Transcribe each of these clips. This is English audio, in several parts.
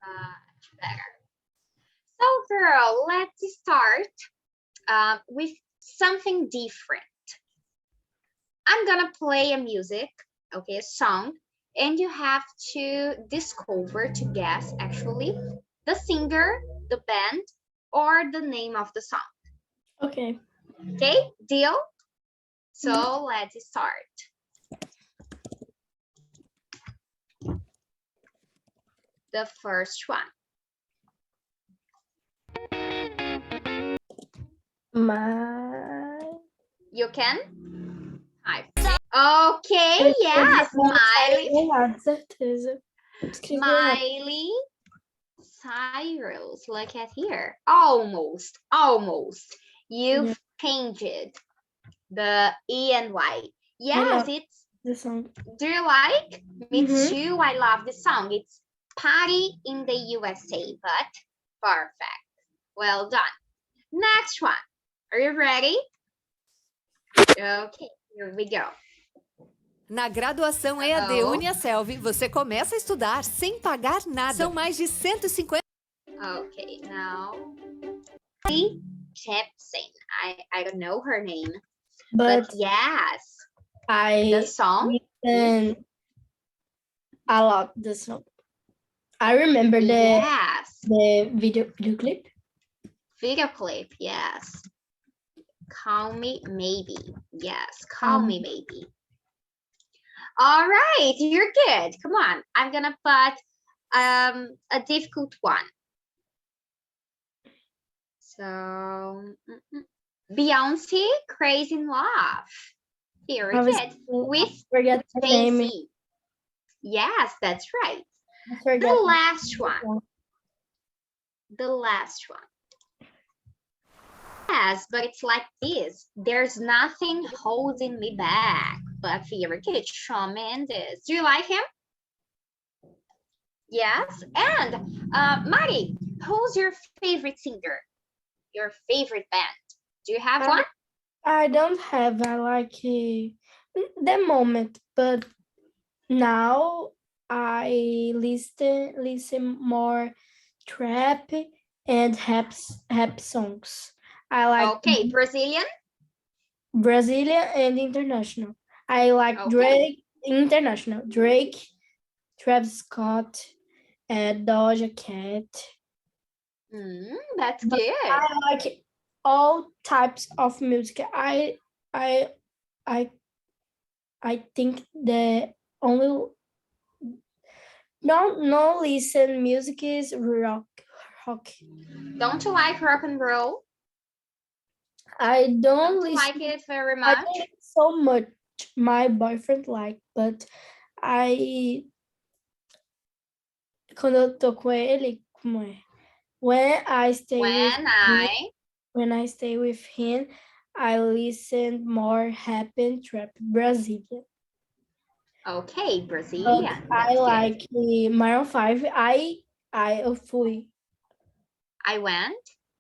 Much better. So, girl, let's start with something different. I'm gonna play a music, okay, a song, and you have to discover, to guess actually, the singer, the band, or the name of the song. Okay. Okay, deal? So let's start. The first one. You can? Okay, yes, Miley Cyrus. Look at here. Almost. You've changed the E and Y. Yes, it's the song. Do you like? Me too. I love the song. It's Party in the USA, but perfect. Well done. Next one. Are you ready? Okay, here we go. Na graduação EAD Uniaselv, você começa a estudar sem pagar nada. São mais de 150... Okay, now Jepsen. I don't know her name, but yes, the song. And a lot the song. I remember the video clip. Video clip, yes. Call me maybe. Yes, call me maybe. All right, you're good. Come on, I'm gonna put a difficult one. So, Beyonce, Crazy in Love. Here it is. With Jay-Z. Yes, that's right. The last one. Yes, but it's like this. There's nothing holding me back. But very good. Shawn Mendes. Do you like him? Yes. And Mari, who's your favorite singer? Your favorite band? Do you have one? I don't have. I like the moment, but now I listen more trap and rap songs. I like Brazilian and international. I like Drake, international. Drake, Travis Scott, and Doja Cat. That's good. I like all types of music. I think the only no listen music is rock. Don't you like rock and roll? I don't like it very much. I don't so much. My boyfriend like, but quando eu tô com ele, como é? When I stay with him, I listen more happy trap Brazilian. Okay, Brazilian. I like Maroon 5.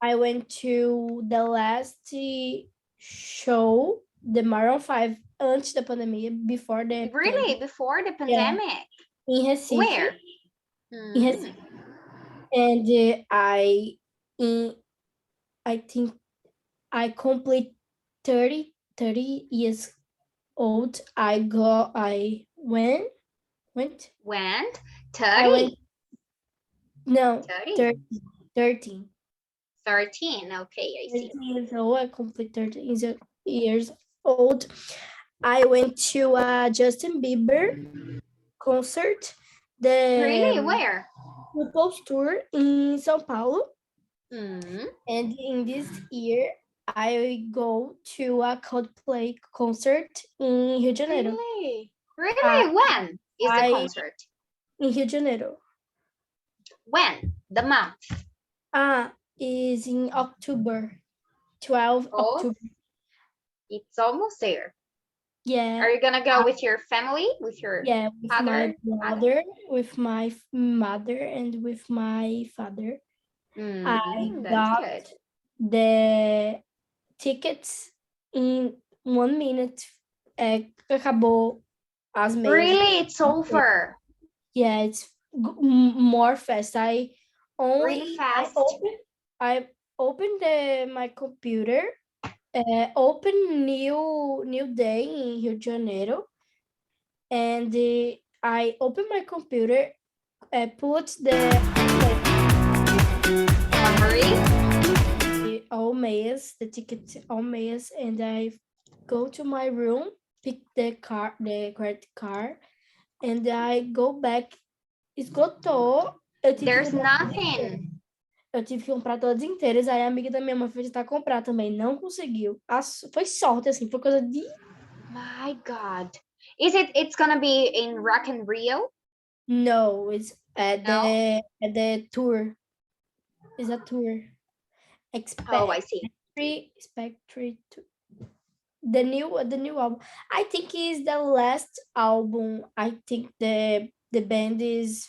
I went to the last show, the Maroon 5, antes da pandemia, before the before the pandemic? In Recife. Where? In Recife. And I think I complete 30 years old. I went 30? No, 30? 13. 13, okay, I see. 13 years old, I complete 13 years old. I went to a Justin Bieber concert. Really? Where? People's Tour in São Paulo. And in this year, I go to a Coldplay concert in Rio de Janeiro. Really? When is the concert? In Rio de Janeiro. When? The month? Is in October. 12 October. It's almost there. Yeah. Are you gonna go with your family? With your father? My brother, with my mother, and with my father. I got the tickets in 1 minute. Acabou as meias. Really? It's over? Yeah, it's more fast. I Really fast? I opened my computer, open new day in Rio de Janeiro, and I open my computer, put all MEAs, the tickets, all MEAs, and I go to my room, pick the credit card, and I go back. Esgotou. Eu tive que There's comprar nothing. Eu tive que comprar todas inteiras. Aí a amiga da minha mãe foi tentar comprar também. Não conseguiu. Foi sorte, assim. Foi coisa de... My God. It's gonna be in Rock and Rio? No, it's No? at the tour. It's a tour. Oh, I see. Spectre the new album. I think is the last album. I think the band is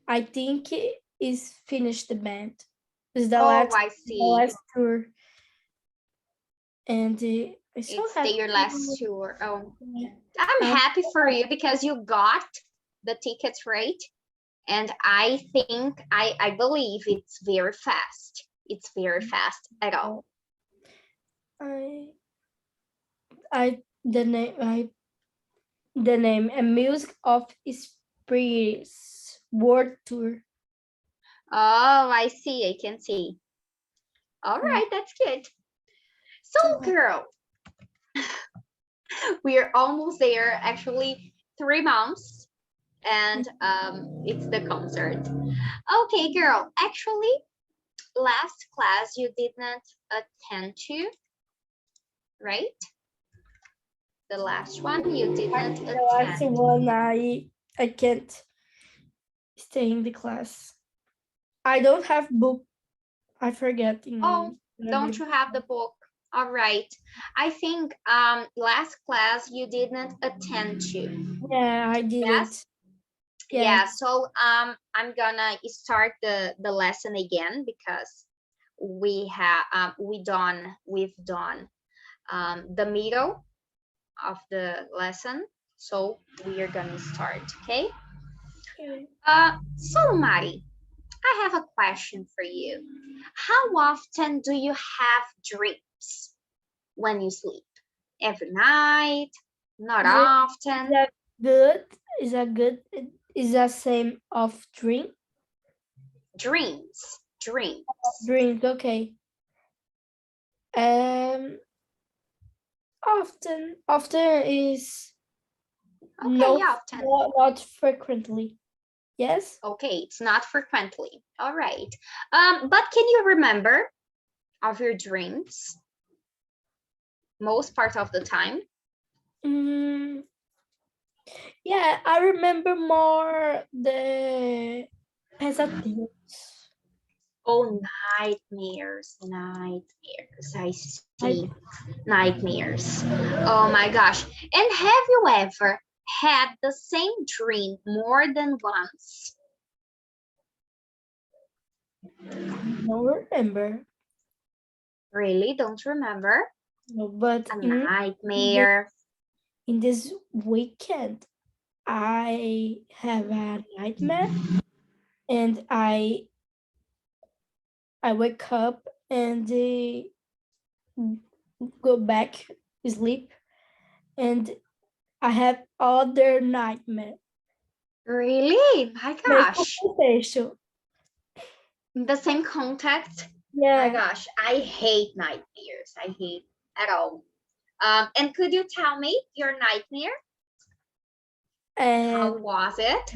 I think is finished the band. Is the Oh, I the see. last tour. And I'm so It's happy. their last tour. Oh, Yeah. I'm happy for you because you got the tickets right. And I think, I believe it's very fast. It's very fast at all. I the name and Music of Spirits World Tour. Oh, I see. I can see. All right, that's good. So, girl, we are almost there. Actually, 3 months, and it's the concert. Okay, girl. Actually, last class you did not attend to, right? The last one you did not attend. The last one I can't stay in the class. I don't have book. I forget. Oh, don't you have the book? All right. I think last class you did not attend to. Yeah, I didn't. Yes? Yeah, so I'm gonna start the lesson again because we've done the middle of the lesson, so we are gonna start. Okay. So Mari, I have a question for you. How often do you have dreams when you sleep? Every night? Not often? Is a same of dream? Dreams. Dreams, okay. Often is okay, often. Not frequently. Yes. Okay, it's not frequently. All right. But can you remember of your dreams most part of the time? Yeah, I remember more the pesadelos. Oh, nightmares. I see. Nightmares. Oh my gosh. And have you ever had the same dream more than once? Don't remember. Really? Don't remember? No, but a nightmare. In this weekend, I have a nightmare, and I wake up and go back sleep, and I have other nightmare. Really? My gosh. The same context? Yeah. My gosh, I hate nightmares. I hate at all. And could you tell me your nightmare? How was it?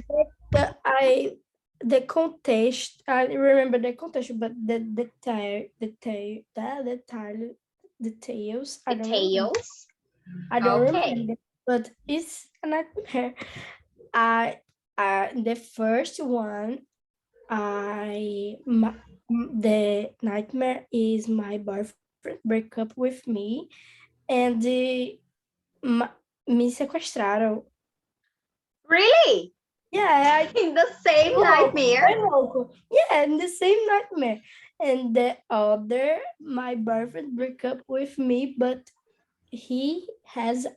The context, I remember the context, but the details, I don't remember. I don't remember, but it's a nightmare. The first one, the nightmare is my boyfriend break up with me, and me sequestraram. Really? Yeah, in the same nightmare. Yeah, in the same nightmare. And the other, my boyfriend break up with me, but he has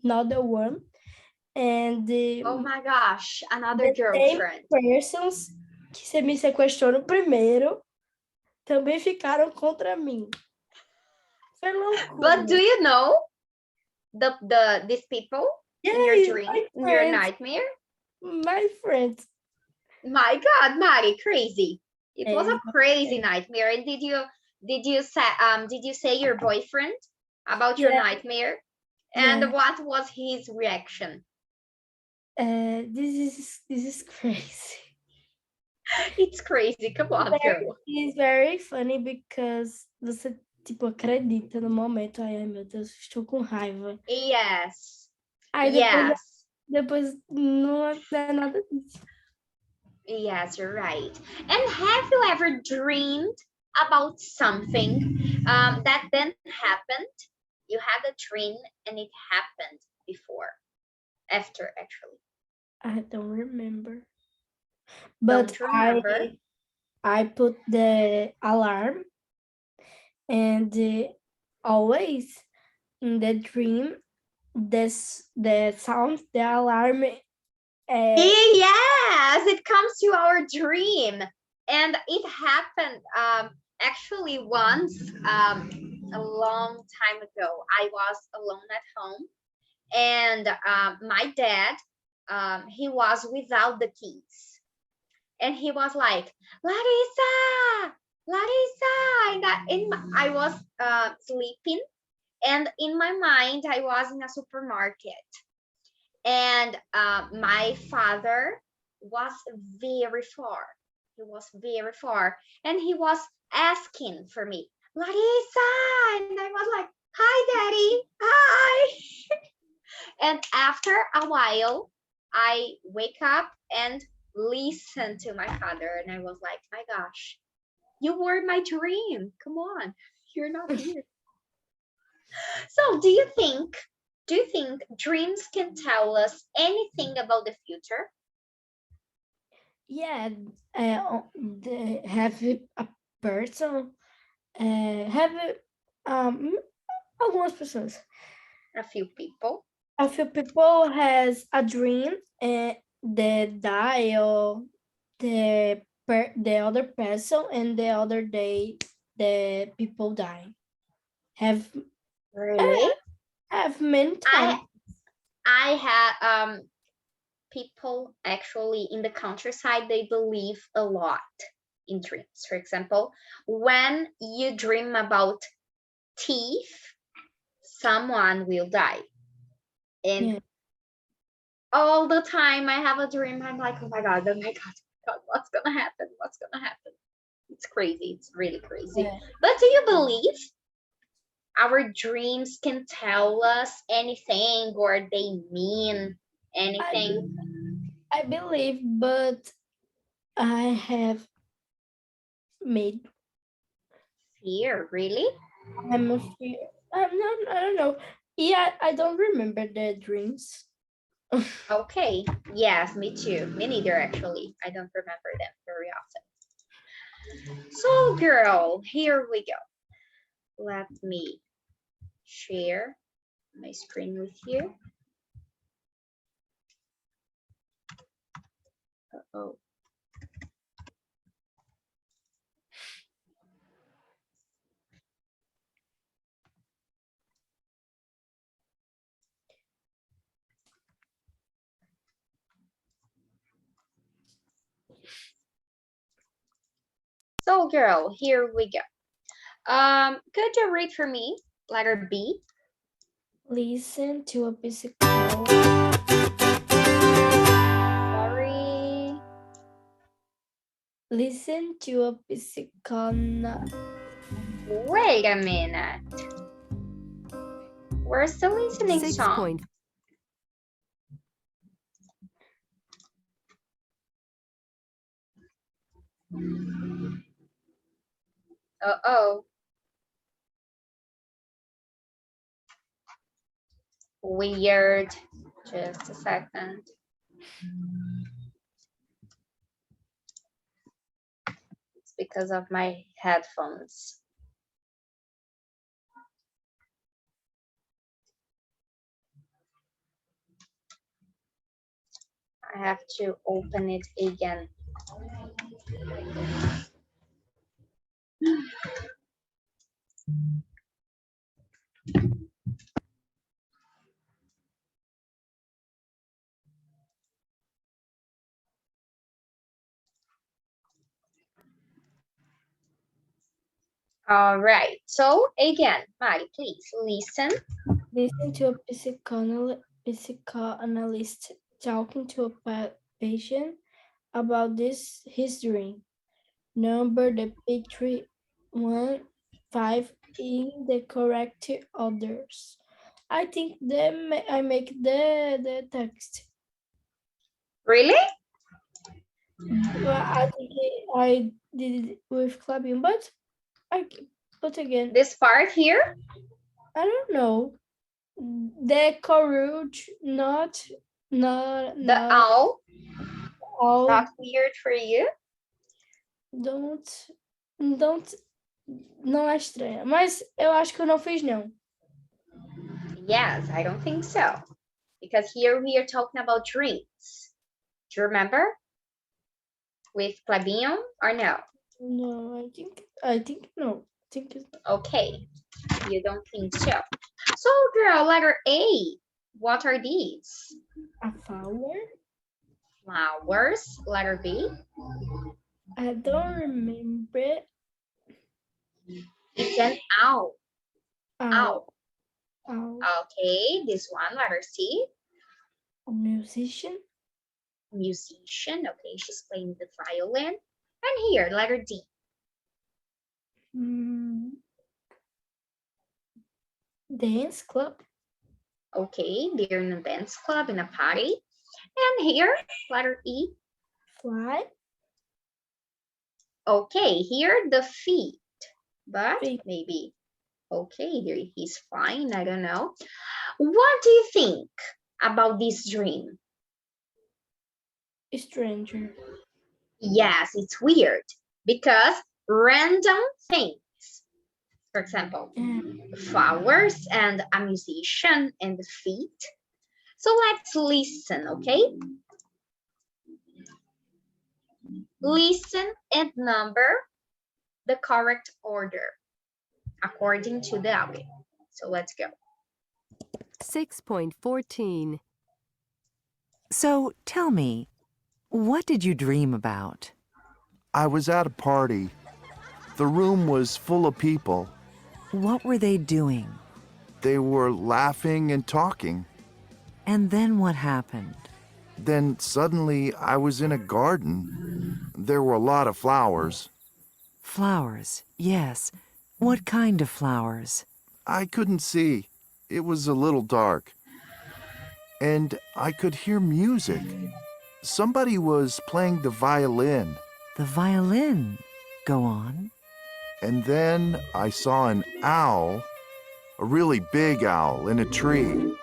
another one, and Oh my gosh, another the same girlfriend. persons que você me sequestrou no primeiro também ficaram contra mim. Foi loucura. But do you know these people in your Yes, dream, my in your friends, nightmare? my friends. My God, Mari, crazy. It was a É, crazy nightmare. And did you say your boyfriend about your Yeah. nightmare? And Yeah. what was his reaction? This is crazy. It's crazy. Come on, girl. It's very funny because você tipo acredita no momento. Ai, meu Deus, estou com raiva. Yes. Aí Yes. depois não é nada disso. Yes, you're right. And have you ever dreamed about something that then happened? You had a dream and it happened before, after actually. I don't remember. But Don't remember. I put the alarm and always in the dream the sound the alarm Yes, it comes to our dream. And it happened actually once a long time ago. I was alone at home and my dad, he was without the keys. And he was like, Larissa, Larissa. I was sleeping. And in my mind, I was in a supermarket. And my father was very far. He was very far. And he was asking for me, Larissa. And I was like, hi, daddy. Hi. And after a while, I wake up and listen to my father. And I was like, my gosh, you were my dream. Come on. You're not here. So do you think dreams can tell us anything about the future? yeah have a person have algumas pessoas. A few people. A few people has a dream and they die or the other person and the other day the people die. Have Really? have many times. I had people actually in the countryside, they believe a lot in dreams. For example, when you dream about teeth, someone will die. And Yeah. all the time I have a dream, I'm like, oh my God, what's gonna happen? What's gonna happen? It's crazy. It's really crazy. Yeah. But do you believe our dreams can tell us anything or they mean anything? I believe, but I have made Fear, really? I'm afraid. I don't know. Yeah, I don't remember the dreams. Okay. Yes, me too. Me neither, actually. I don't remember them very often. So, girl, here we go. Let me share my screen with you. Uh-oh. So, girl, here we go. Could you read for me letter B? Listen to a physical. Sorry. Listen to a physical. Wait a minute. Where's the listening 6 song? point. Uh-oh. Weird. Just a second. It's because of my headphones. I have to open it again. All right. So again, Mari, please listen. Listen to a psychoanalyst talking to a patient about his dream. Number the picture 1, 5 in the correct orders. I think I make the text. Really? Well, I think I did it with clubbing, but again, This part here? I don't know. The courage, not The owl? all. Not weird for you? Don't, não é estranha, mas eu acho que eu não fiz não. Yes, I don't think so. Because here we are talking about dreams. Do you remember? With Clabinho or no? No, I think no. I think it's Okay, you don't think so. So girl, letter A. What are these? a flower. Flowers. Letter B. I don't remember. It's an owl. Owl. Owl. Okay, this one, letter C. A musician. Musician. Okay, she's playing the violin. And here, letter D. Dance club. Okay, they're in a dance club, in a party. And here, letter E. Fly. Okay, here the feet, but Feet. maybe, okay, here he's fine, I don't know. What do you think about this dream? A stranger. Yes, it's weird because random things, for example, flowers and a musician and the feet. So let's listen, okay? Listen and number the correct order according to the audio. So let's go. 6.14. So tell me, what did you dream about? I was at a party. The room was full of people. What were they doing? They were laughing and talking. And then what happened? Then suddenly I was in a garden. There were a lot of flowers. Flowers, yes. What kind of flowers? I couldn't see. It was a little dark. And I could hear music. Somebody was playing the violin. The violin. Go on. And then I saw an owl, a really big owl, in a tree.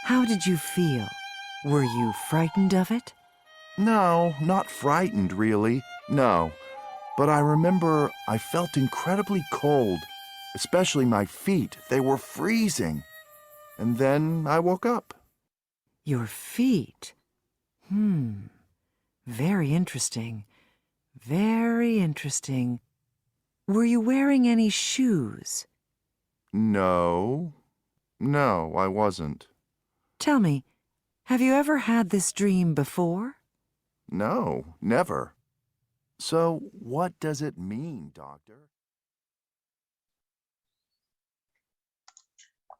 How did you feel? Were you frightened of it? No, not frightened, really. No. But I remember I felt incredibly cold, especially my feet. They were freezing. And then I woke up. Your feet. Very interesting. Very interesting. Were you wearing any shoes? No, I wasn't. Tell me, have you ever had this dream before? No, never. So what does it mean, Doctor?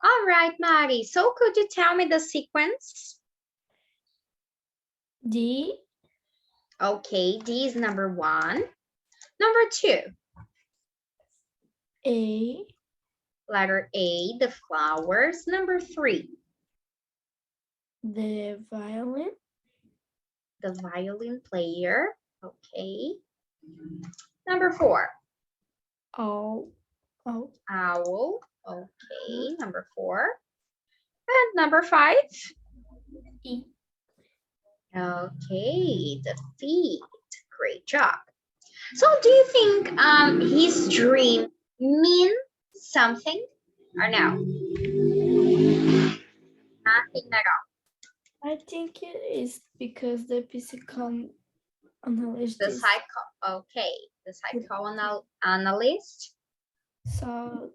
All right, Mari. So could you tell me the sequence? D. Okay, D is number 1. Number 2. A. Letter A, the flowers. Number 3. The violin. The violin player. Okay. Number 4. Owl. Owl. Okay, number 4. And number 5. E. Okay, the feet. Great job. So do you think his dream means something or no? Nothing at all. I think it is because the psychoanalyst The is the psychoanalyst. so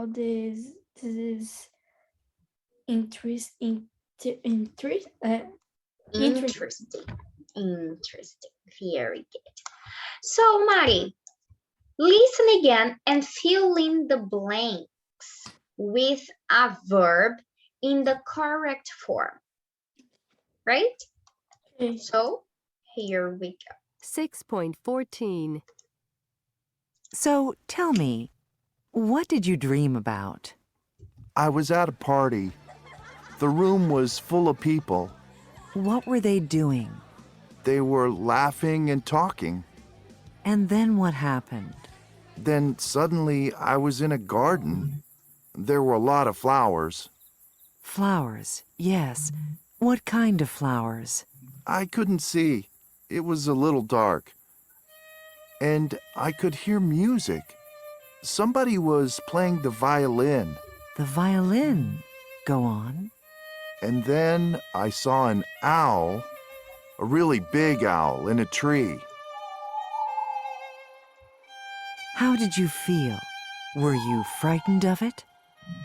this is interesting. Interesting. Interesting. Interesting. Very good. So, Mari, listen again and fill in the blanks with a verb in the correct form. Right? Okay. So, here we go. 6.14. So tell me, what did you dream about? I was at a party. The room was full of people. What were they doing? They were laughing and talking. And then what happened? Then suddenly I was in a garden. There were a lot of flowers. Flowers, yes. What kind of flowers? I couldn't see. It was a little dark. And I could hear music. Somebody was playing the violin. The violin. Go on. And then I saw an owl, a really big owl, in a tree. How did you feel? Were you frightened of it?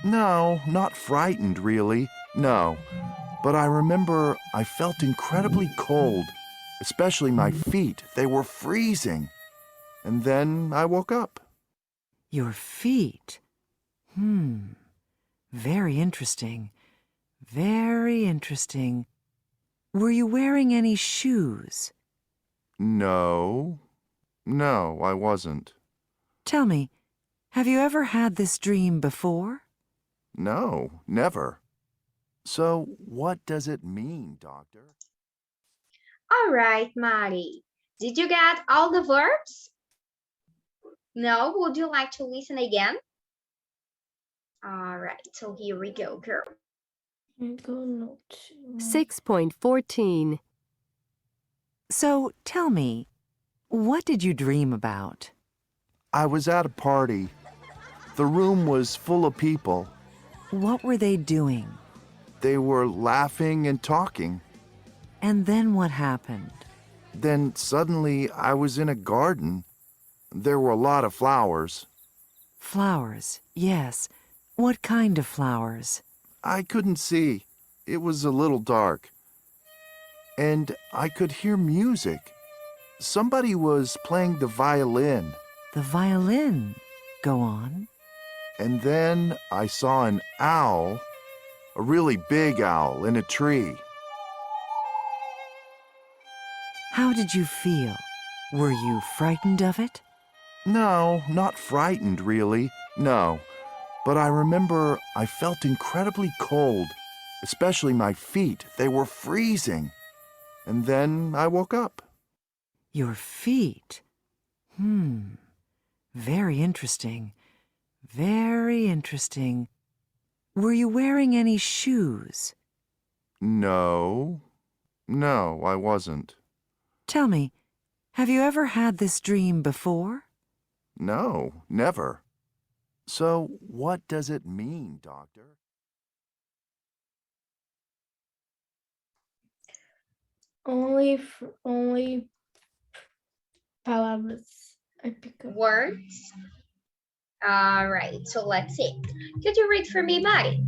No, not frightened, really. No. But I remember I felt incredibly cold, especially my feet. They were freezing. And then I woke up. Your feet. Very interesting. Very interesting. Were you wearing any shoes? No, I wasn't. Tell me, have you ever had this dream before? No, never. So what does it mean, Doctor? All right, Mari. Did you get all the verbs? No? Would you like to listen again? All right, so here we go, girl. 6.14. So tell me, what did you dream about? I was at a party. The room was full of people. What were they doing? They were laughing and talking. And then what happened? Then suddenly I was in a garden. There were a lot of flowers. Flowers, yes. What kind of flowers? I couldn't see. It was a little dark. And I could hear music. Somebody was playing the violin. The violin. Go on. And then I saw an owl, a really big owl, in a tree. How did you feel? Were you frightened of it? No, not frightened, really. No. But I remember I felt incredibly cold, especially my feet. They were freezing. And then I woke up. Your feet. Very interesting. Very interesting. Were you wearing any shoes? No, I wasn't. Tell me, have you ever had this dream before? No, never. So what does it mean, Doctor? Only palavras. I pick up. Words. All right, so let's see. Could you read for me, Mari?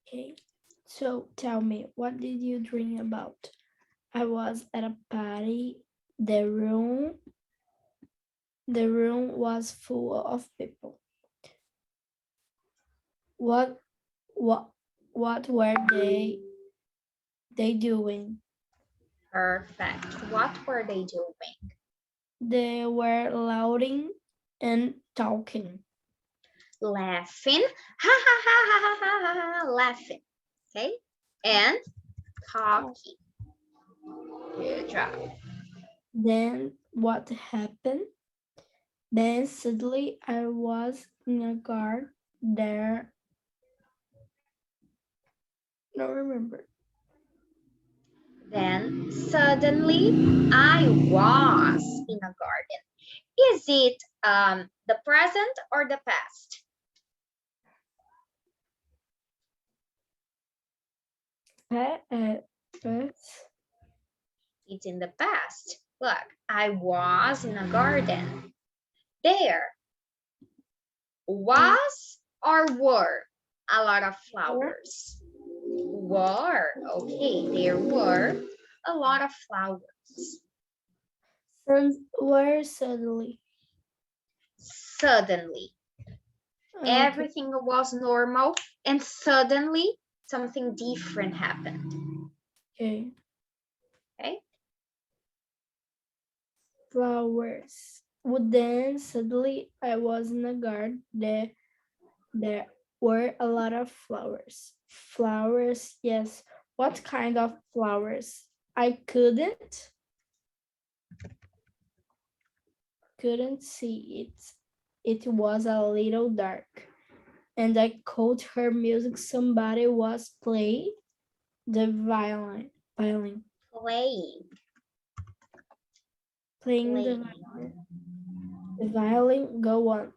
Okay. So tell me, what did you dream about? I was at a party. The room was full of people. What were they doing? Perfect. What were they doing? They were laughing and talking. Laughing. Ha ha ha ha ha ha ha. Laughing. Okay. And talking. Good job. Then what happened? Then suddenly I was in a garden there. Don't remember. Then suddenly I was in a garden. Is it the present or the past? Past. It's in the past. Look, I was in a garden. There was or were a lot of flowers. Were, okay, there were a lot of flowers. Where suddenly. Suddenly, Okay. everything was normal, and suddenly something different happened. Okay. Okay. Flowers. Well, then suddenly I was in a garden. There were a lot of flowers. Flowers, yes. What kind of flowers? I couldn't see it. It was a little dark. And I called her music. Somebody was playing the violin. Playing. Playing the Playing. violin. The violin go on.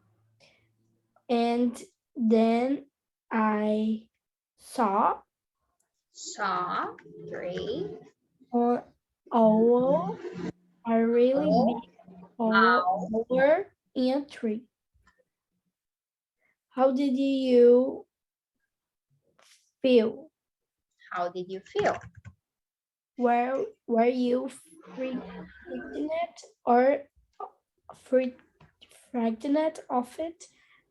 And then I saw Saw. Great. an owl, a really big Owl. owl in a tree. How did you feel? How did you feel? Were you frightened or fri- frightened of it?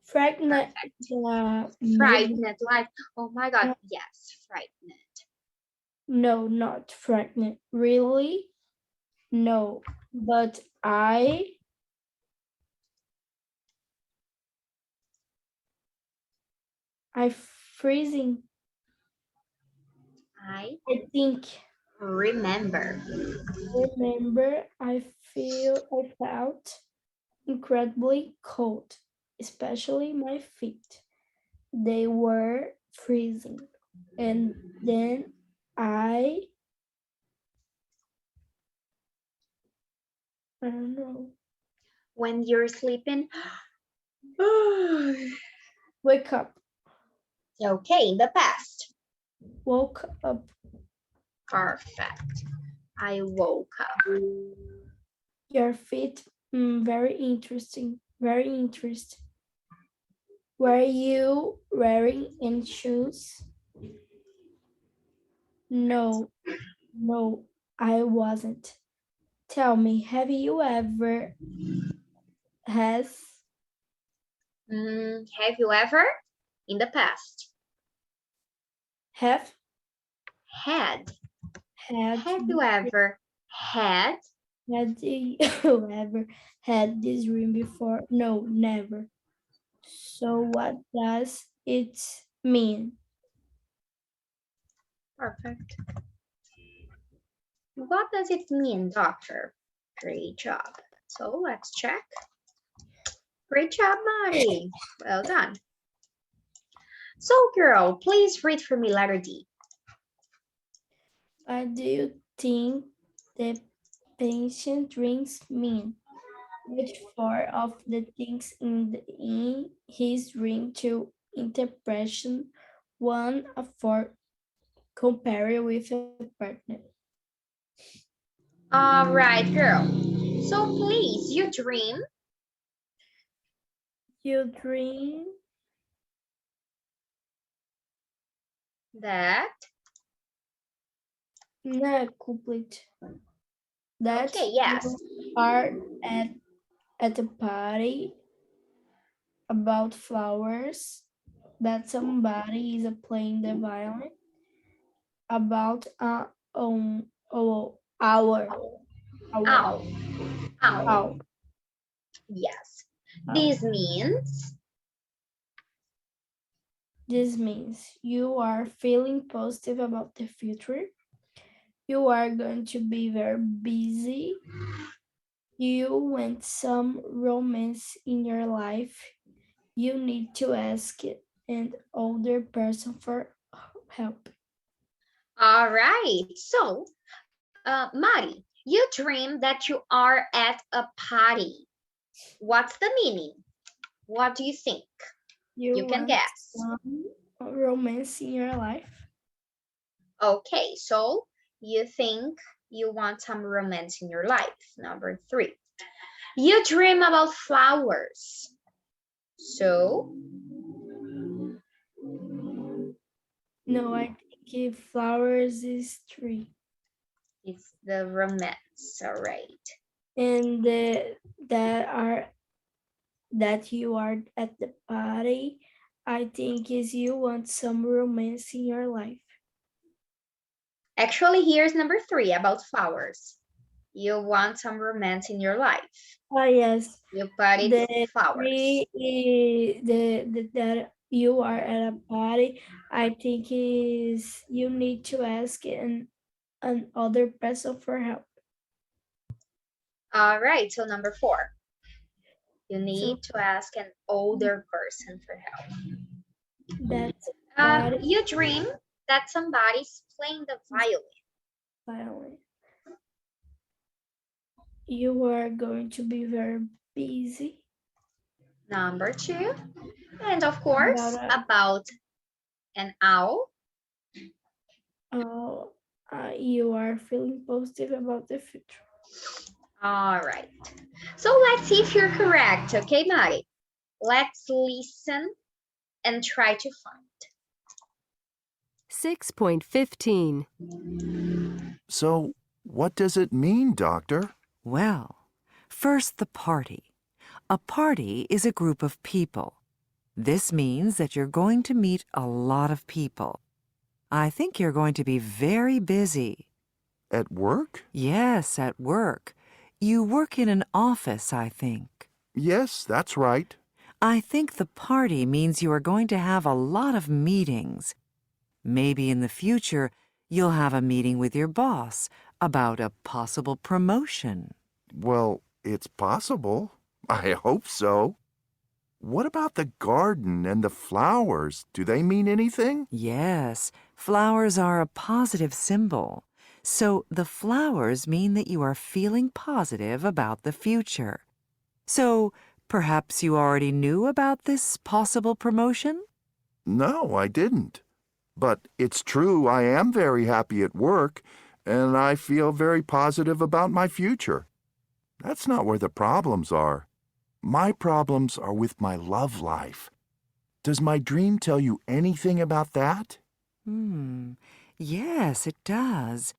Frightened Perfect. the music? Frightened, like, oh my God, yes, frightened. No, not frightened. Really? No. But I freezing. I I think remember. I felt incredibly cold, especially my feet. They were freezing. And then I don't know, When you're sleeping. wake up, Okay, in the past. woke up. Perfect. I woke up. Your feet, very interesting, very interesting. Were you wearing any shoes? No, no, I wasn't. Tell me, have you ever has Have you ever in the past have had? had Have you ever had? had you ever had this dream before? No, never. So what does it mean? Perfect. What does it mean, doctor? Great job. So let's check. Great job, Mari. Well done. So, girl, please read for me letter D. What do you think the patient dreams mean? Which four of the things in his dream to interpretation one for compare with a partner? All right, girl. So please, you dream You dream that. not complete that Okay, yes. you are at a party about flowers, that somebody is playing the violin, about a hour. Ow. Ow. Ow. Yes. Ow. This means. This means you are feeling positive about the future. You are going to be very busy. You want some romance in your life. You need to ask an older person for help. All right. So, Mari, you dream that you are at a party. What's the meaning? What do you think? You You can want guess. some romance in your life. Okay, so you think you want some romance in your life. Number 3. You dream about flowers. So, No, I think if flowers is tree. it's the romance, all right. And that you are at the party, I think is you want some romance in your life. Actually, here's number 3 about flowers. You want some romance in your life. Ah, yes. You put it The flowers. tree that you are at a party, I think is you need to ask an other person for help. All right, so number 4. You So need to ask an older person for help. that's party You dream that somebody's playing the violin. violin. You are going to be very busy Number 2. And of course, about about an owl. you are feeling positive about the future. All right. So let's see if you're correct. Okay, Mari. Let's listen and try to find. 6.15. So, what does it mean, Doctor? Well, first the party. A party is a group of people. This means that you're going to meet a lot of people. I think you're going to be very busy. At work? Yes, at work. You work in an office, I think. Yes, that's right. I think the party means you are going to have a lot of meetings. Maybe in the future, you'll have a meeting with your boss about a possible promotion. Well, it's possible. I hope so. What about the garden and the flowers? Do they mean anything? Yes, flowers are a positive symbol. So the flowers mean that you are feeling positive about the future. So perhaps you already knew about this possible promotion? No, I didn't. But it's true, I am very happy at work, and I feel very positive about my future. That's not where the problems are. My problems are with my love life. Does my dream tell you anything about that? Yes, it does.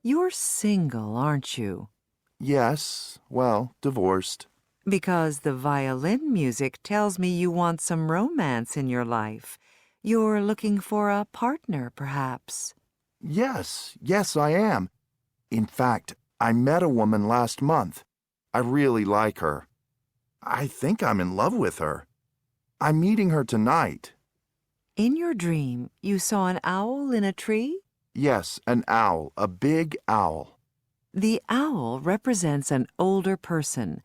You're single, aren't you? Yes, well, divorced. Because the violin music tells me you want some romance in your life. You're looking for a partner, perhaps. Yes, I am. In fact, I met a woman last month. I really like her. I think I'm in love with her. I'm meeting her tonight. In your dream, you saw an owl in a tree? Yes, an owl, a big owl. The owl represents an older person.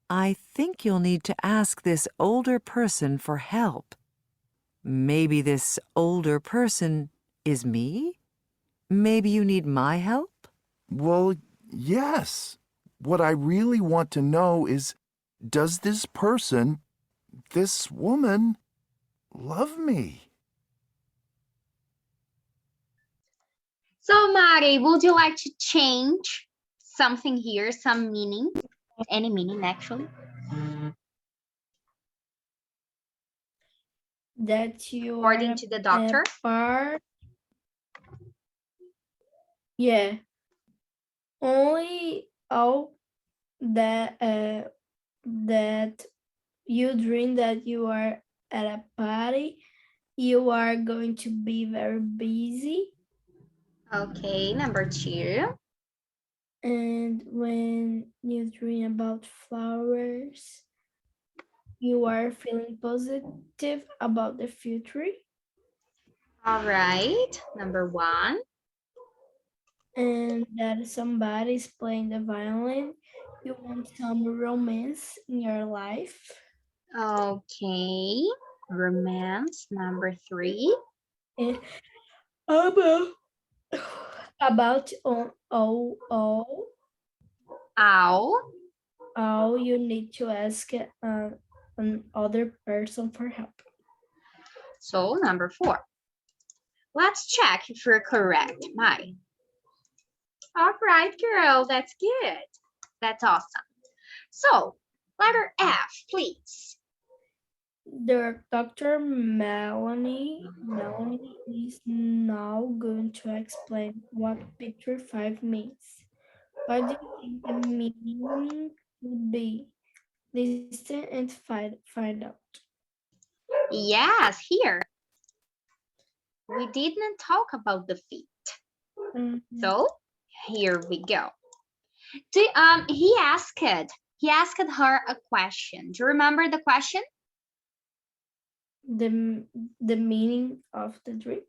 I think you'll need to ask this older person for help. Maybe this older person is me? Maybe you need my help? Well, yes. What I really want to know is, does this person, this woman, love me? So, Mari, would you like to change something here, some meaning? Any meaning, actually? That you According are to the a doctor? part. Yeah. Only all that you dream that you are at a party, you are going to be very busy. Okay, number 2. And when you dream about flowers, you are feeling positive about the future. All right, number 1. And that somebody's playing the violin, you want some romance in your life. Okay, romance, number 3. And about about Owl. all you need to ask another person for help. So, number 4. Let's check if you're correct, Mari. All right, girl, that's good. That's awesome. So, letter F, please. The Dr. Melanie is now going to explain what picture 5 means. What do you think the meaning would be? Listen and find out. Yes, here. We didn't talk about the feet. So, here we go. He asked her a question. Do you remember the question? The meaning of the drink?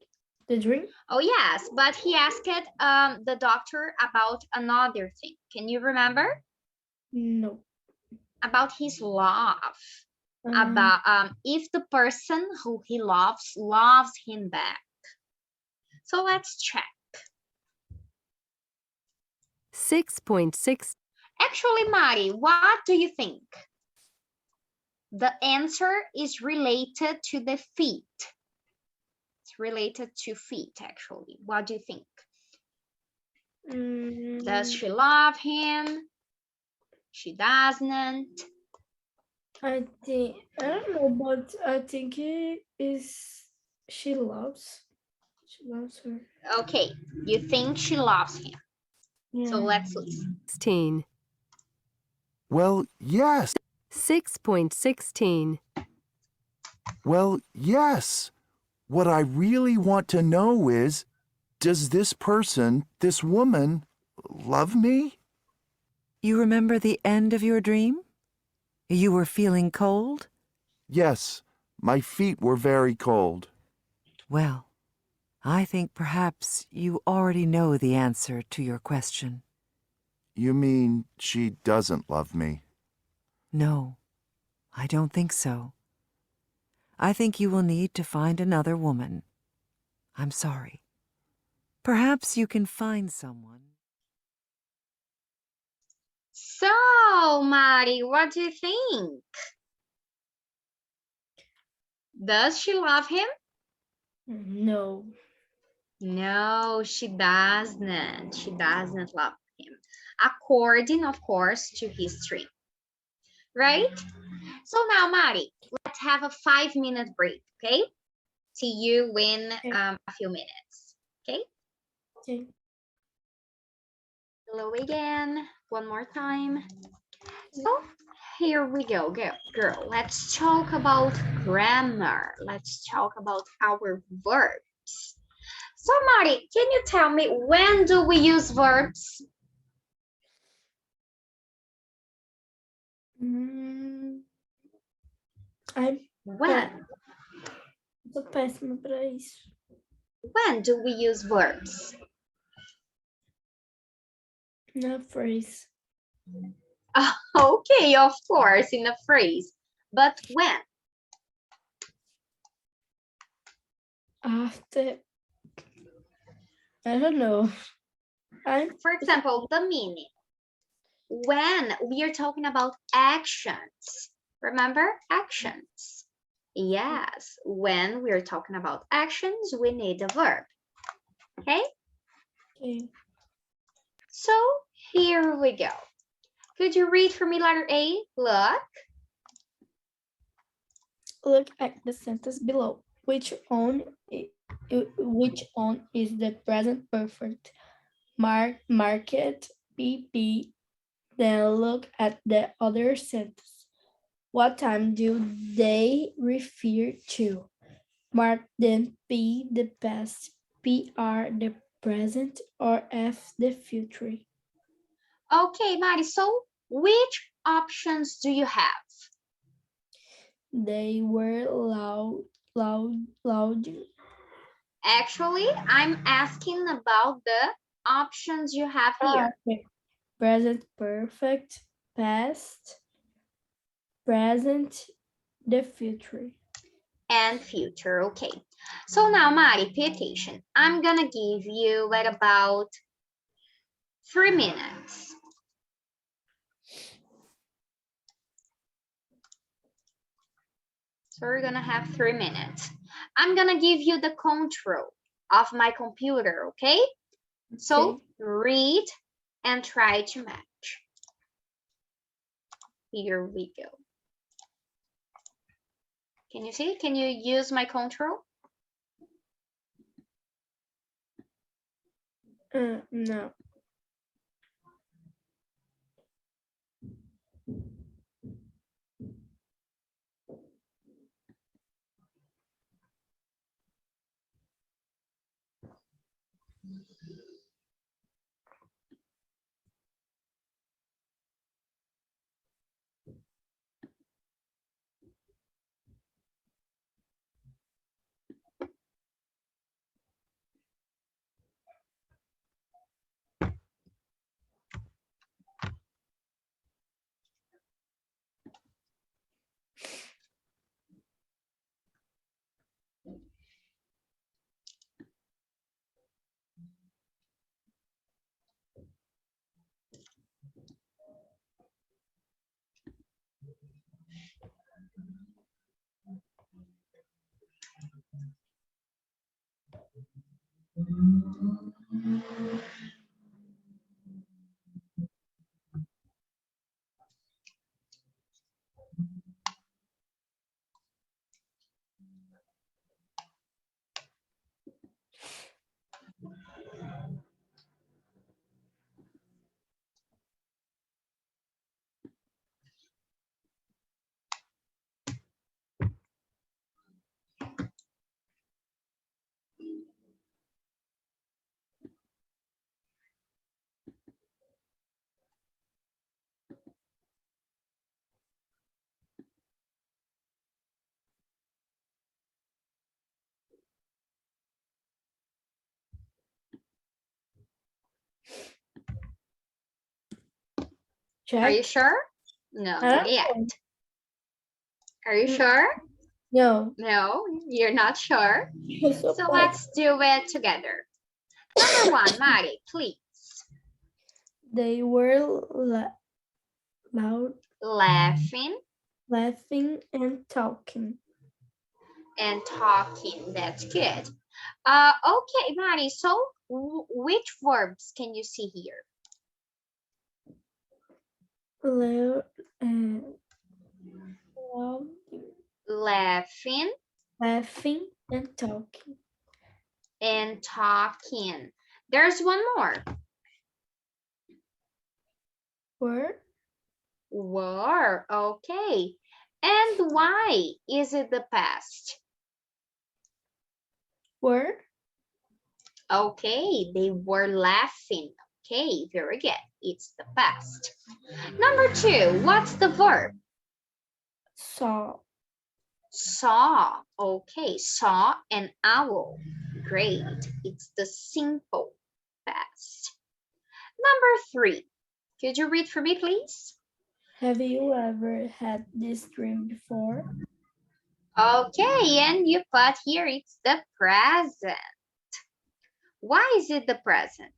The drink? Oh yes, but he asked the doctor about another thing. Can you remember? No. About his love. Um, About if the person who he loves him back. So let's check. 6.6. Actually, Mari, what do you think? The answer is related to the feet. It's related to feet, actually. What do you think? Does she love him? She doesn't. I don't know, but I think it is she loves her. Okay, you think she loves him. Yeah. So let's listen. 16. Well, yes. 6.16. Well, yes. What I really want to know is, does this person, this woman, love me? You remember the end of your dream? You were feeling cold? Yes, my feet were very cold. Well, I think perhaps you already know the answer to your question. You mean she doesn't love me? No, I don't think so. I think you will need to find another woman. I'm sorry. Perhaps you can find someone. So, Mari, what do you think? Does she love him? No. No, she doesn't. She doesn't love him. According, of course, to history. Right? So now, Mari, let's have a 5-minute break, okay? See you in a few minutes, okay? Okay. Hello again, one more time. So here we go, girl. Let's talk about grammar. Let's talk about our verbs. So Mari, can you tell me when do we use verbs? I'm When? tô péssima para isso. When do we use verbs? Na phrase. Okay, of course, in a phrase. But when? After. I don't know. For example, the meaning. When we are talking about actions. Remember? Actions. Yes, when we're talking about actions, we need a verb. Okay? Okay. So here we go. Could you read for me letter A? Look. Look at the sentence below. Which one is the present perfect? Market PP. Then look at the other sentence. What time do they refer to? Mark then P the past, PR the present, or F the future. Okay, Mari, so which options do you have? They were loud. Actually, I'm asking about the options you have here. Okay. Present perfect, past, present, the future. And future, okay. So now, Mari, pay attention. I'm gonna give you like about 3 minutes. So we're gonna have 3 minutes. I'm gonna give you the control of my computer, okay? So Okay. read and try to match. Here we go. Can you see? Can you use my control? No. Are you Check. sure? No, Huh? not yet. Are you sure? No. No, you're not sure. So So bad. let's do it together. Number one, Mari, please. They were loud, Laughing laughing and talking. and talking. That's good. Okay, Mari, so which verbs can you see here? Loud and loud, Laughing laughing and talking. and talking. There's one more. Were. Okay. And why is it the past? Were. Okay, they were laughing. Okay, very good. It's the past. Number two, what's the verb? Saw. Saw. Okay, saw an owl. Great. It's the simple past. Number three, could you read for me, please? Have you ever had this dream before? Okay, and you put here it's the present. Why is it the present?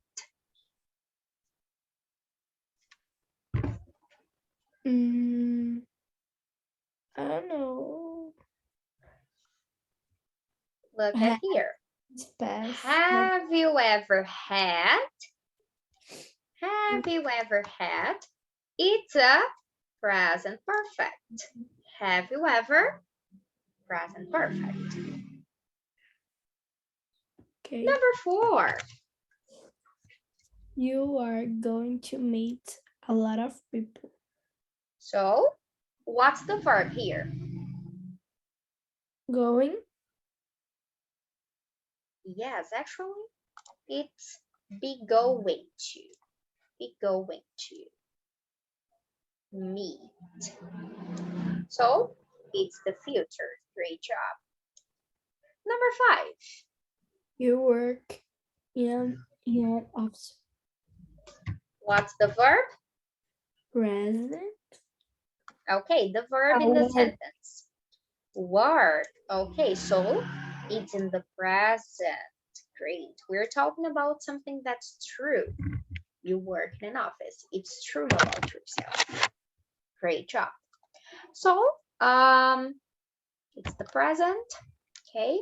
I don't know. Look at here. It's past. Have you ever had? Have you ever had? It's a present perfect. Have you ever? Present perfect. Okay. Number four. You are going to meet a lot of people. So, what's the verb here? Going. Yes, actually, it's be going to. Be going to meet. So, it's the future. Great job. Number five. You work in an office. What's the verb? Present. Okay, the verb in the Work. sentence. Work. Okay, so it's in the present. Great. We're talking about something that's true. You work in an office. It's true about yourself. Great job. So, it's the present. Okay.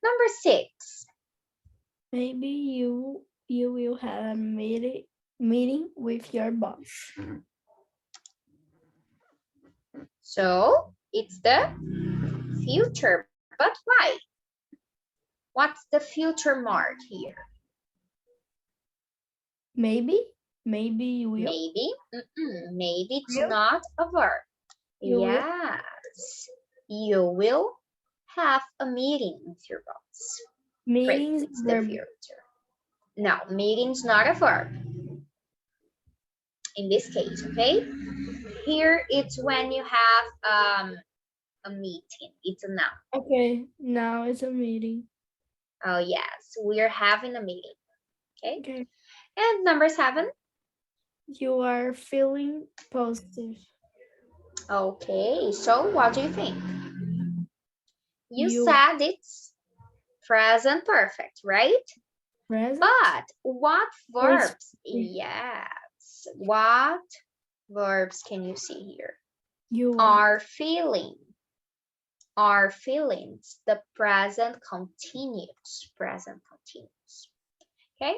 Number six. Maybe you will have a meeting with your boss. So it's the future, but why? What's the future mark here? Maybe you will. Maybe, maybe it's Will? not a verb. You will? Yes, you will have a meeting with your boss. Great, Meetings it's the verb. future. No, meeting's not a verb in this case, okay? Here it's when you have a meeting. It's a noun. Okay, now it's a meeting. Oh yes, we're having a meeting. Okay. Okay. And number 7. You are feeling positive. Okay, so what do you think? You You said it's present perfect, right? present. But what Or it's- verbs? Yes. What verbs can you see here? You Are feeling. Are feelings. The present continuous. Present continuous. Okay.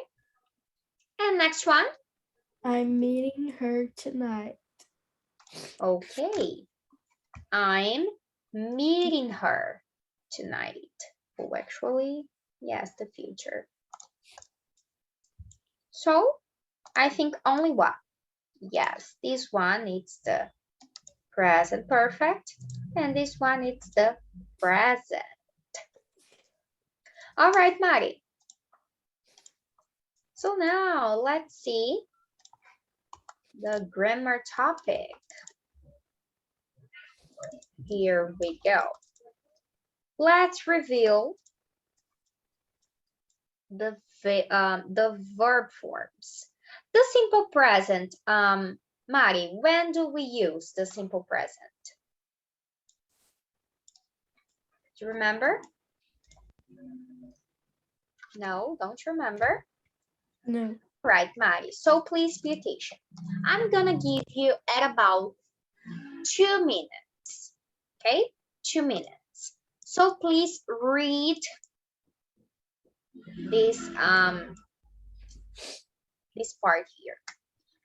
And next one. I'm meeting her tonight. Okay. I'm meeting her tonight. Oh, actually, yes, the future. So I think only one. Yes, this one is the present perfect, and this one is the present. All right, Mari. So now let's see the grammar topic. Here we go. Let's review the verb forms. The simple present, Mari, when do we use the simple present? Do you remember? No, don't remember? No. Right, Mari. So please be patient. I'm gonna give you at about 2 minutes. Okay, 2 minutes. So please read this this part here.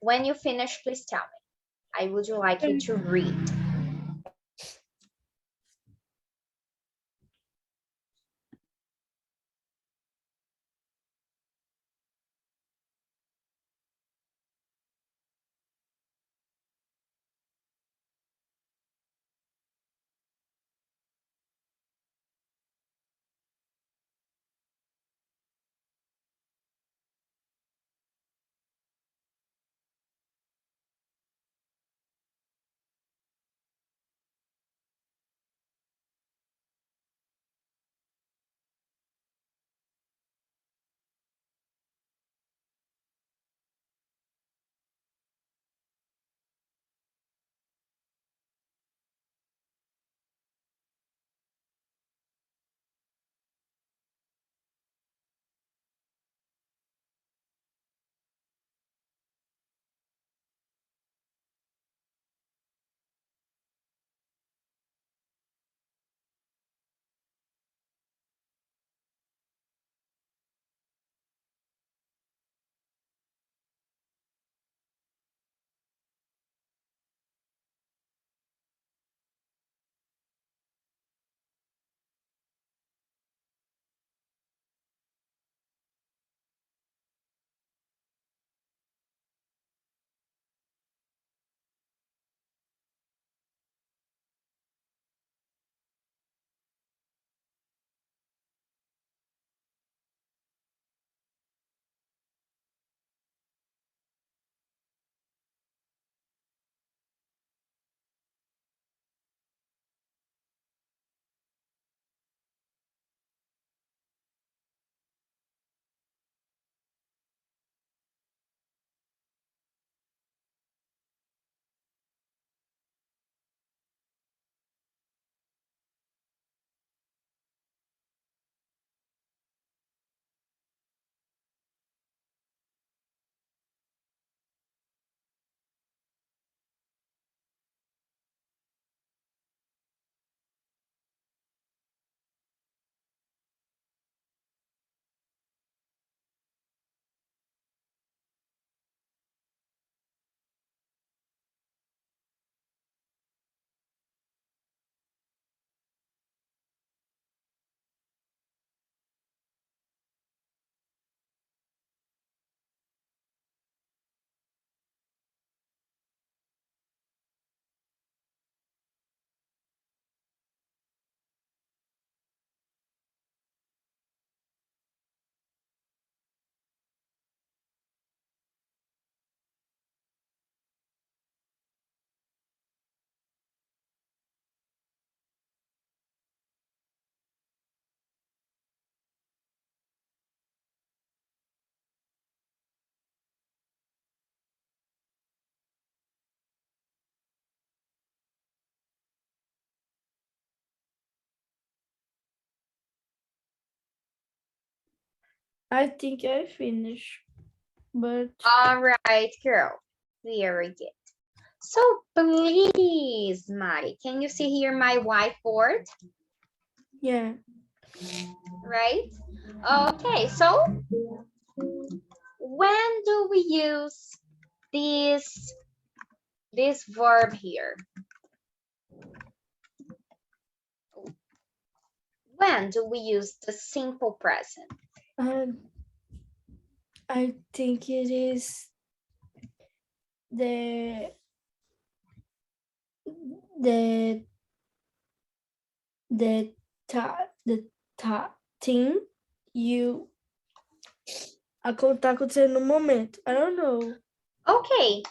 When you finish, please tell me. I would like you to read. I think I finished, but All right, girl. Very good. So please, Mari, can you see here my whiteboard? yeah. Right? Okay, so when do we use this verb here? When do we use the simple present? I think it is the the the thing you tá acontecendo no momento. I don't know. Okay,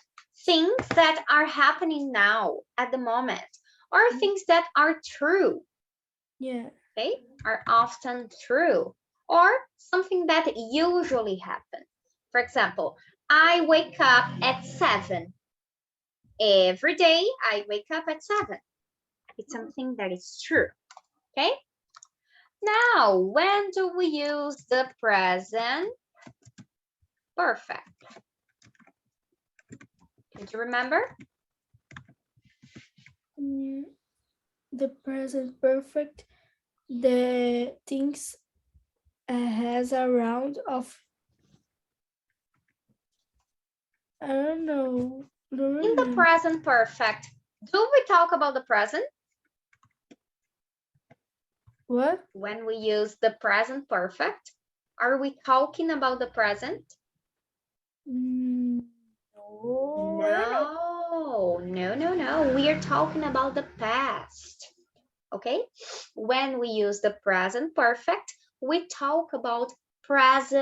things that are happening now at the moment, or things that are true, Yeah. okay, are often true, or something that usually happens. For example, I wake up at 7. Every day I wake up at 7. It's something that is true, okay? Now, when do we use the present perfect? Do you remember? The present perfect, the things has a round of, I don't know. Don't In the remember. present perfect, do we talk about the present? What? When we use the present perfect, are we talking about the present? No. No. We are talking about the past. Okay? When we use the present perfect, we talk about past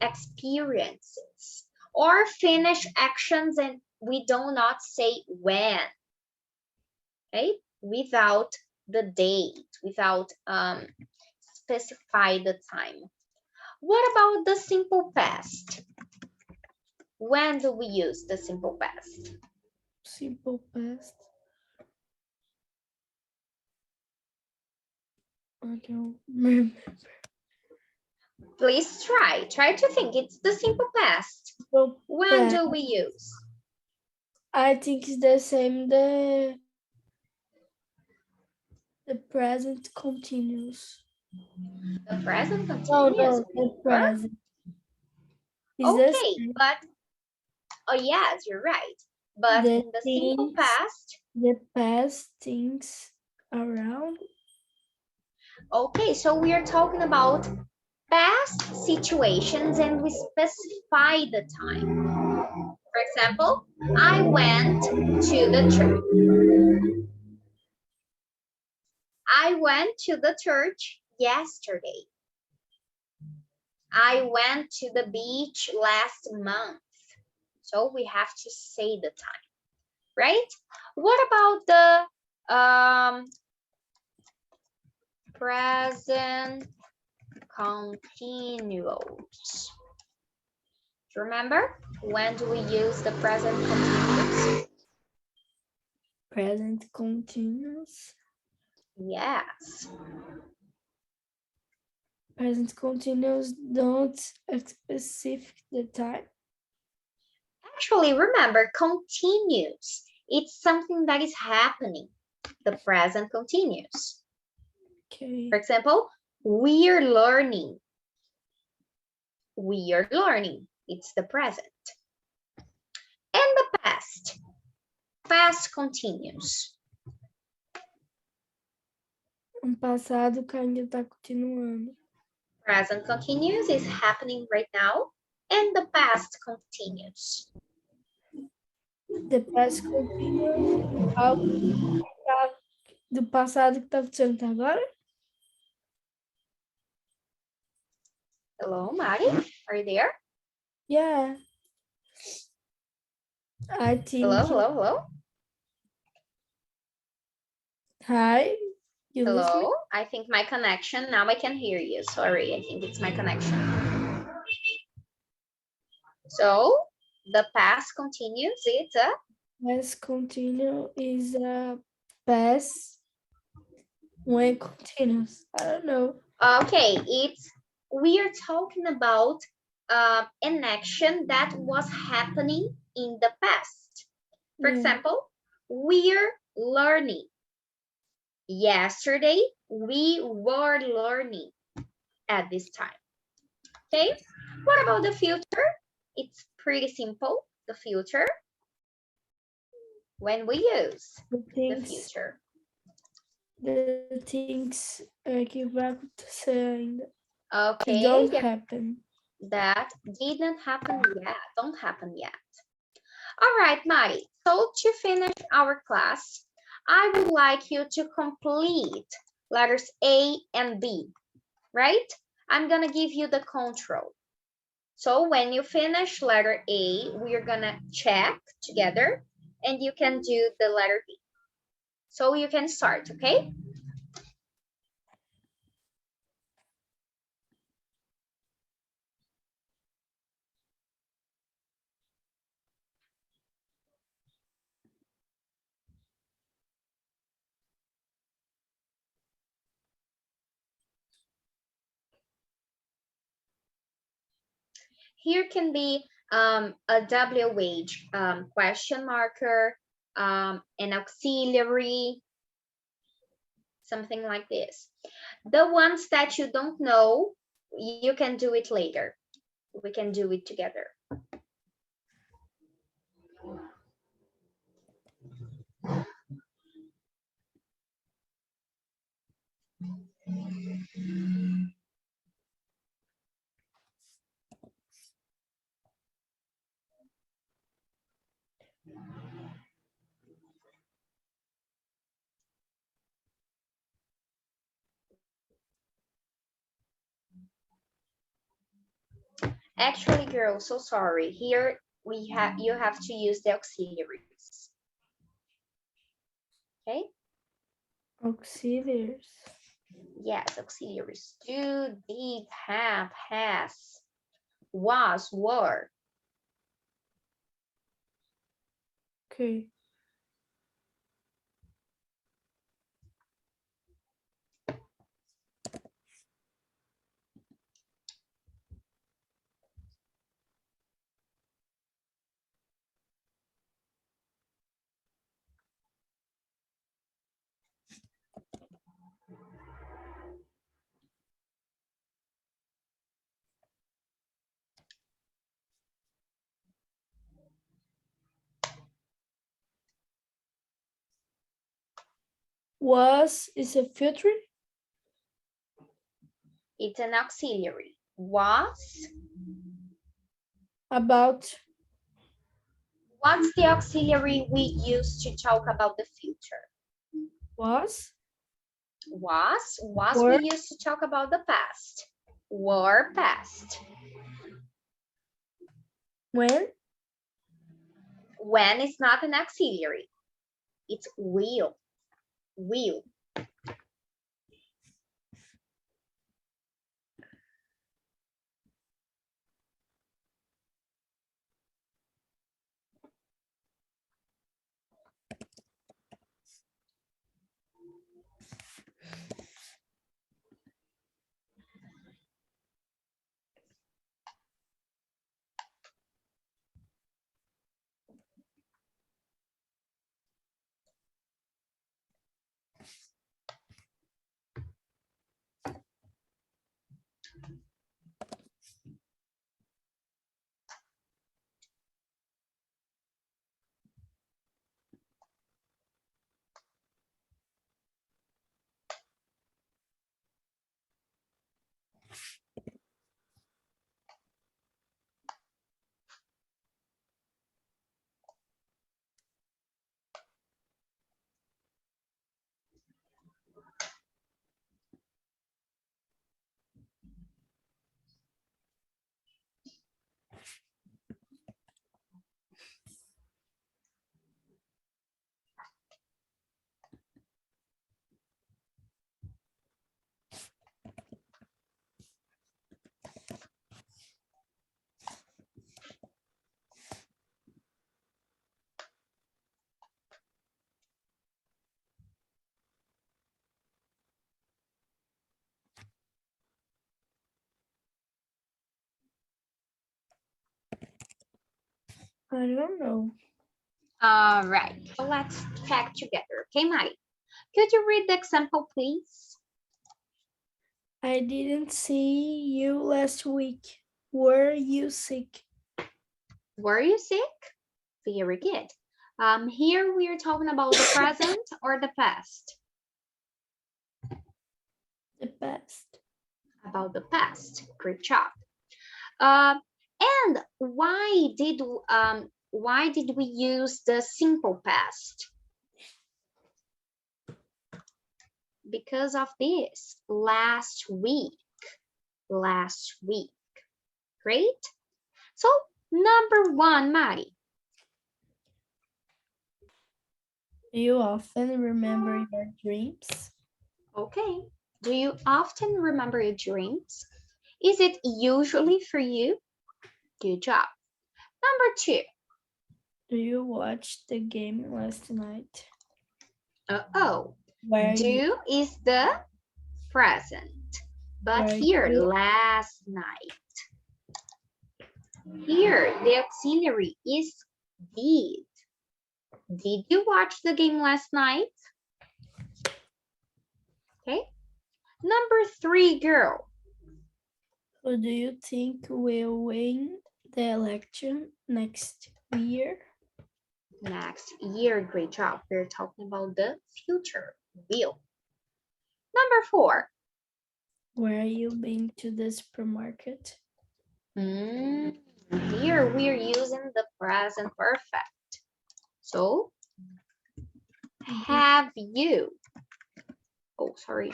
experiences or finished actions, and we do not say when. Okay? Without the date, without specify the time. What about the simple past? When do we use the simple past? Simple past. I don't remember. Please try to think. It's the simple past. Simple When do past. we use? I think it's the same. The present continuous. The present No, continuous. the Sure. present. Is Okay, but oh yes, you're right. But the in the simple things, past, the past things around. okay, so we are talking about past situations and we specify the time. For example, I went to the church. I went to the church yesterday. I went to the beach last month. So we have to say the time, right? What about the present continuous? Do you remember? When do we use the present continuous? Present continuous. Yes. Present continuous don't specify the time. Actually, remember, continuous. It's something that is happening. The present continuous. Okay. For example, we are learning. We are learning. It's the present. And the past. Past continuous. Passado que ainda tá continuando. Present continuous is happening right now. And the past continues. The past continuous. Algo do passado que tá acontecendo até agora. Hello, Mari? Are you there? Yeah. I think. Hello. Hi. You listen? Hello. I think my connection, now I can hear you. Sorry, I think it's my connection. So the past continues, it's a Past continuous is a past when continuous. I don't know. okay, it's we are talking about an action that was happening in the past. For example, we're learning. Yesterday, we were learning at this time. Okay, what about the future? It's pretty simple, the future. When we use the future. The things que vai acontecendo. Okay. Don't happen. That didn't happen yet. Don't happen yet. All right, Mari. So to finish our class, I would like you to complete letters A and B, right? I'm going to give you the control. So when you finish letter A, we're going to check together and you can do the letter B. So you can start, okay? Here can be a WH question marker, an auxiliary, something like this. The ones that you don't know, you can do it later. We can do it together. Actually, girls, so sorry. Here you have to use the auxiliaries. Okay? Auxiliaries. Yes, auxiliaries. Do, did, have, has, was, were. Okay. Was is a future? It's an auxiliary. Was. About. What's the auxiliary we use to talk about the future? Was. Was Were. we used to talk about the past. Were past. When. When is not an auxiliary. It's will. Will. I don't know. All right, so let's check together. Okay, Maddie, could you read the example, please? I didn't see you last week. Were you sick? Were you sick? Very good. Here we are talking about the present or the past? The past. About the past. Great job. And why did we use the simple past? Because of this. Last week. Last week. Great. So number 1, Mari. Do you often remember your dreams? Okay. Do you often remember your dreams? Is it usually for you? Good job. Number 2. Do you watch the game last night? Uh-oh. Where you, Do is the present. But where here, you, last night. Here, the auxiliary is did. Did you watch the game last night? Okay. Number 3, girl. who do you think will win the election next year? Next year, great job. We're talking about the future. Will. Number 4. Where you been to the supermarket? Here we're using the present perfect. So, have you? Oh, sorry.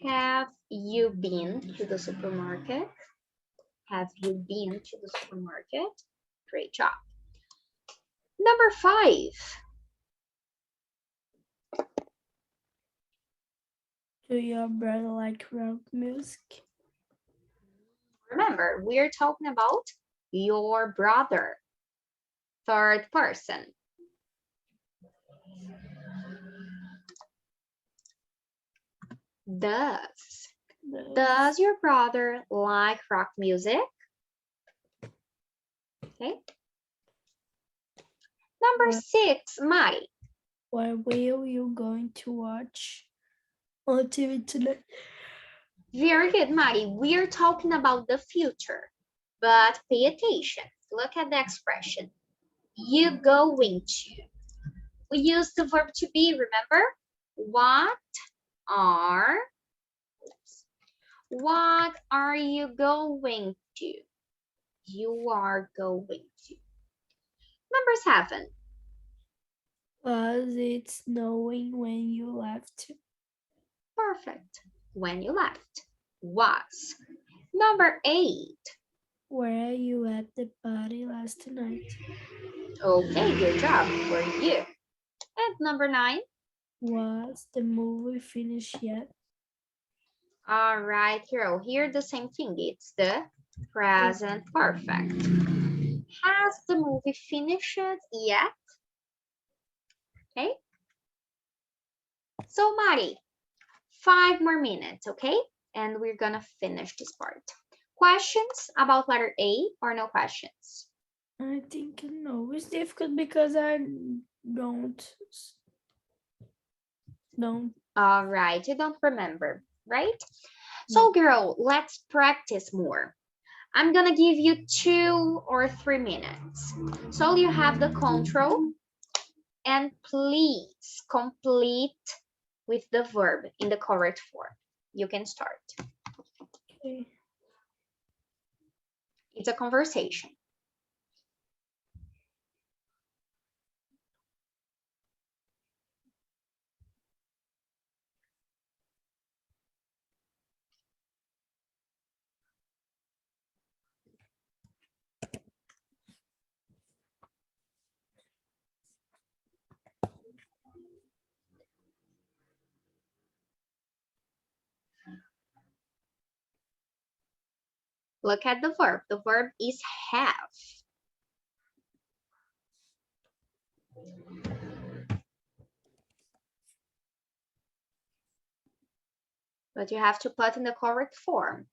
Have you been to the supermarket? Have you been to the supermarket? Great job. Number 5. Do your brother like rock music? Remember, we're talking about your brother. Third person. Does. Does your brother like rock music? Okay. Number 6, Mari. What will you going to watch on TV tonight? Very good, Mari. We're talking about the future, but pay attention. Look at the expression. You going to. We use the verb to be, remember? Are, what are you going to? You are going to. Number 7. Was it snowing when you left? Perfect. When you left. Was. Number 8. Were you at the party last night? Okay, good job. Were you? And number 9. Was the movie finished yet? All right, hero. Here the same thing. It's the present perfect. Has the movie finished yet? Okay. So, Mari, 5 more minutes, okay? And we're gonna finish this part. Questions about letter A or no questions? I think no. It's difficult because I don't. All right, you don't remember, right? So, girl, let's practice more. I'm gonna give you 2 or 3 minutes. So you have the control, and please complete with the verb in the correct form. You can start. Okay. It's a conversation. Look at the verb. The verb is have. But you have to put in the correct form.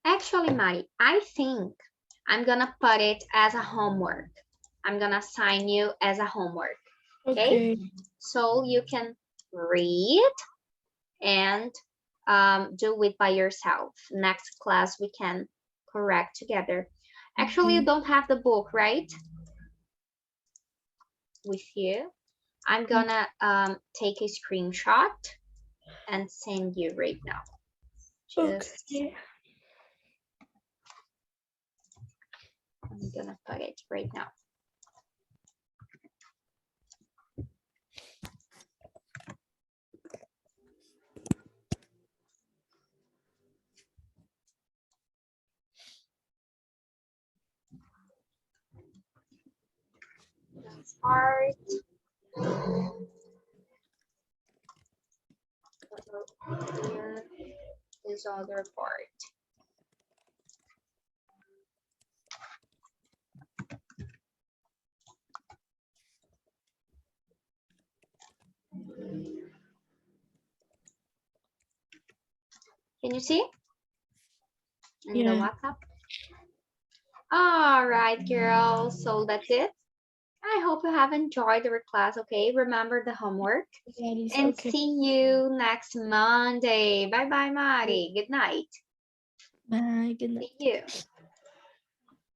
Actually, Mari, I think I'm gonna put it as a homework. I'm gonna assign you as a homework. Okay? So you can read and do it by yourself. Next class, we can correct together. Actually, you don't have the book, right? With you. I'm gonna take a screenshot and send you right now. Just I'm gonna put it right now. That's art. Here is other part. Can you see? In the WhatsApp? All right, girls. So that's it. I hope you have enjoyed our class, okay? Remember the homework. And see you next Monday. Bye-bye, Mari. Good night. Bye. Good night. See you.